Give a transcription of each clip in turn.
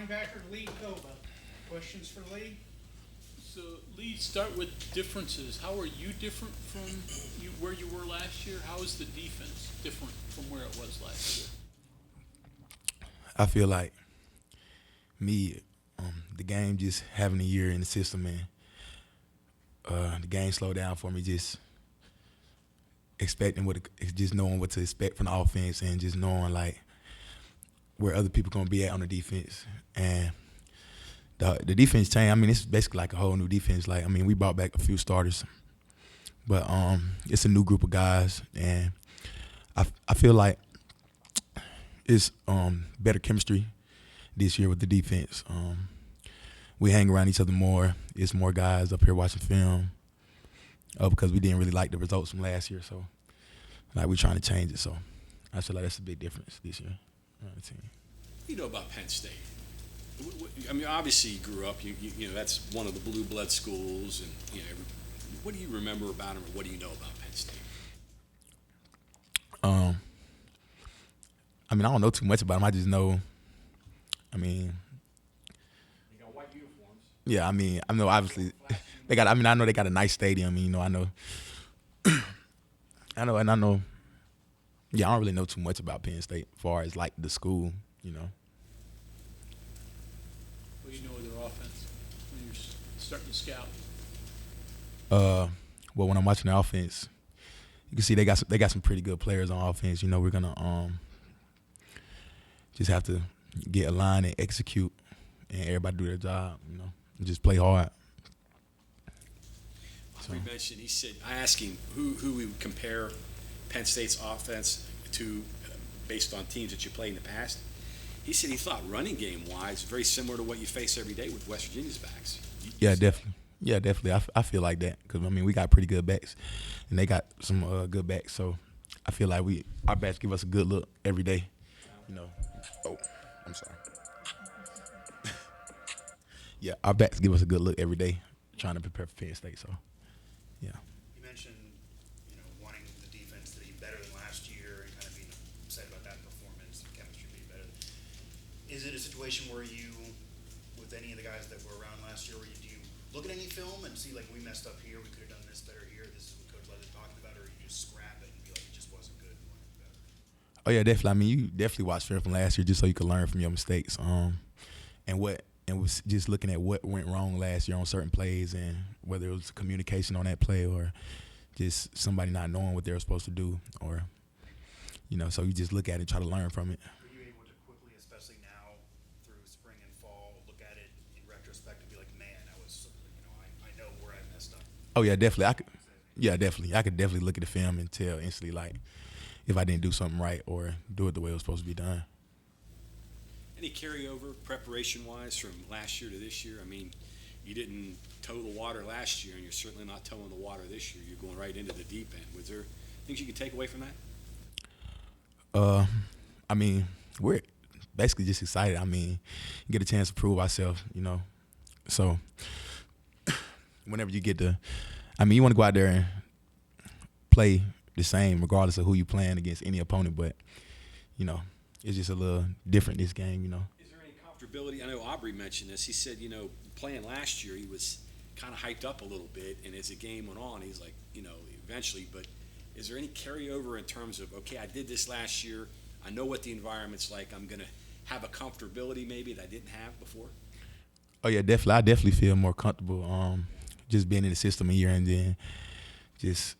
linebacker Lee Kpogba. Questions for Lee? So, Lee, start with differences. How are you different from where you were last year? How is the defense different from where it was last year? I feel like me, the game just having a year in the system, and the game slowed down for me. Just just knowing what to expect from the offense, and just knowing like where other people gonna be at on the defense. And the defense changed. I mean, it's basically like a whole new defense. Like, I mean, we brought back a few starters, but it's a new group of guys, and I feel like it's better chemistry this year with the defense. We hang around each other more. It's more guys up here watching film because we didn't really like the results from last year. So, like, we're trying to change it. So, I feel like that's a big difference this year on the team. What do you know about Penn State? I mean, obviously you grew up. You know that's one of the blue blood schools, and what do you remember about them, or what do you know about Penn State? I mean, I don't know too much about them. I just know. I mean, You got white uniforms. yeah. I mean, I know obviously they got. I mean, I know they got a nice stadium. You know, I know. I know. Yeah, I don't really know too much about Penn State as far as like the school. You know. What do you know of their offense when you're starting to scout? Well, when I'm watching the offense, you can see they got some pretty good players on offense. You know, we're gonna just have to get aligned and execute, and everybody do their job. You know, and just play hard. We mentioned. He said, I asked him who we would compare Penn State's offense to based on teams that you played in the past. He said he thought running game wise very similar to what you face every day with West Virginia's backs. Yeah, definitely. Yeah, definitely. I feel like that because I mean we got pretty good backs, and they got some good backs. So I feel like our backs give us a good look every day. You know. Oh, I'm sorry. Yeah, our backs give us a good look every day, trying to prepare for Penn State. So, yeah. You mentioned, wanting the defense to be better than last year and kind of being excited about that performance and chemistry being better. Is it a situation where you, with any of the guys that were around last year, do you look at any film and see, like, we messed up here, we could have done this better here, this is what Coach Leather's talking about, or you just scrap it and be like, it just wasn't good, we want to do better? Oh yeah, definitely. I mean, you definitely watch film from last year just so you can learn from your mistakes. And was just looking at what went wrong last year on certain plays, and whether it was communication on that play or just somebody not knowing what they were supposed to do, or so you just look at it and try to learn from it. Were you able to quickly, especially now through spring and fall, look at it in retrospect and be like, man, I know where I messed up? Oh yeah, definitely. I could definitely look at the film and tell instantly like if I didn't do something right or do it the way it was supposed to be done. Any carryover preparation-wise from last year to this year? I mean, you didn't toe the water last year, and you're certainly not towing the water this year. You're going right into the deep end. Was there things you could take away from that? I mean, we're basically just excited. I mean, get a chance to prove ourselves, So, whenever you get to, you want to go out there and play the same regardless of who you playing against, any opponent, but, it's just a little different this game, Is there any comfortability? I know Aubrey mentioned this. He said, playing last year, he was kind of hyped up a little bit, and as the game went on, he's like, eventually. But is there any carryover in terms of, okay, I did this last year. I know what the environment's like. I'm going to have a comfortability maybe that I didn't have before? Oh, yeah, definitely. I definitely feel more comfortable just being in the system a year, and then just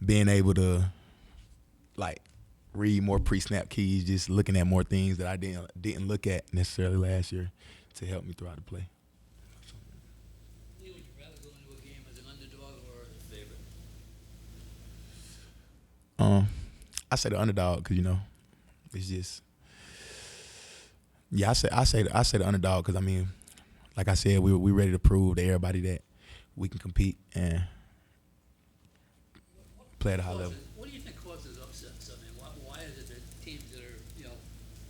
being able to, like, read more pre-snap keys, just looking at more things that I didn't look at necessarily last year to help me throughout the play. Would you rather go into a game as an underdog or a favorite? I say the underdog because it's just I say the underdog because like I said, we ready to prove to everybody that we can compete and play at a high level. What do you think causes upsets? I mean, why is it that teams that are,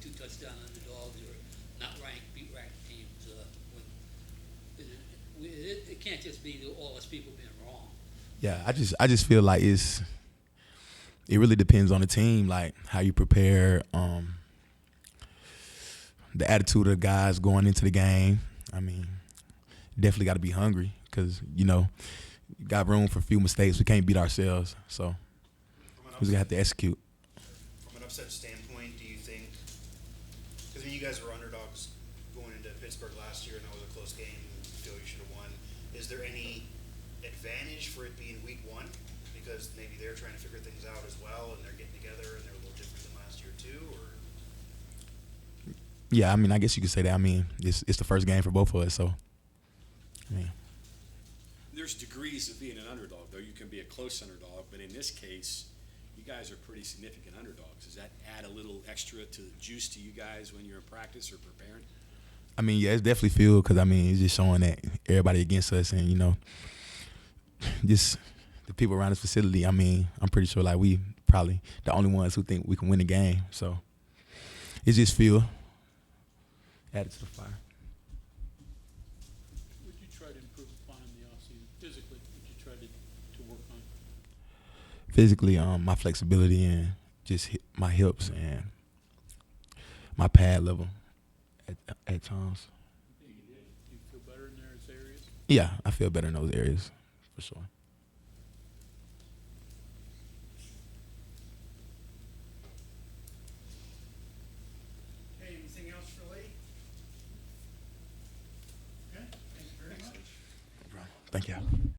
2 touchdown underdogs or not ranked, beat ranked teams? It can't just be all us people being wrong. Yeah, I just feel like it really depends on the team, like how you prepare, the attitude of the guys going into the game. I mean, definitely got to be hungry because, you got room for a few mistakes. We can't beat ourselves, so From an we're going to have to execute. From an upset standpoint, do you think, because you guys were underdogs going into Pittsburgh last year and that was a close game, you feel you should have won. Is there any advantage for it being week one? Because maybe they're trying to figure things out as well and they're getting together and they're a little different than last year too, or? Yeah, I mean, I guess you could say that. I mean, it's the first game for both of us, so, I mean. There's degrees of being an underdog, though. You can be a close underdog, but in this case, you guys are pretty significant underdogs. Does that add a little extra to the juice to you guys when you're in practice or preparing? I mean, yeah, it's definitely feel because, I mean, it's just showing that everybody against us and, just the people around this facility, I mean, I'm pretty sure, like, we probably the only ones who think we can win the game. So it's just feel added to the fire. Would you try to improve upon in the offseason? Physically, would you try to work on? Physically, my flexibility and just my hips and my pad level at times. Do you feel better in those areas? Yeah, I feel better in those areas for sure. Okay, anything else for Lee? Okay, thank you very much. Thank you.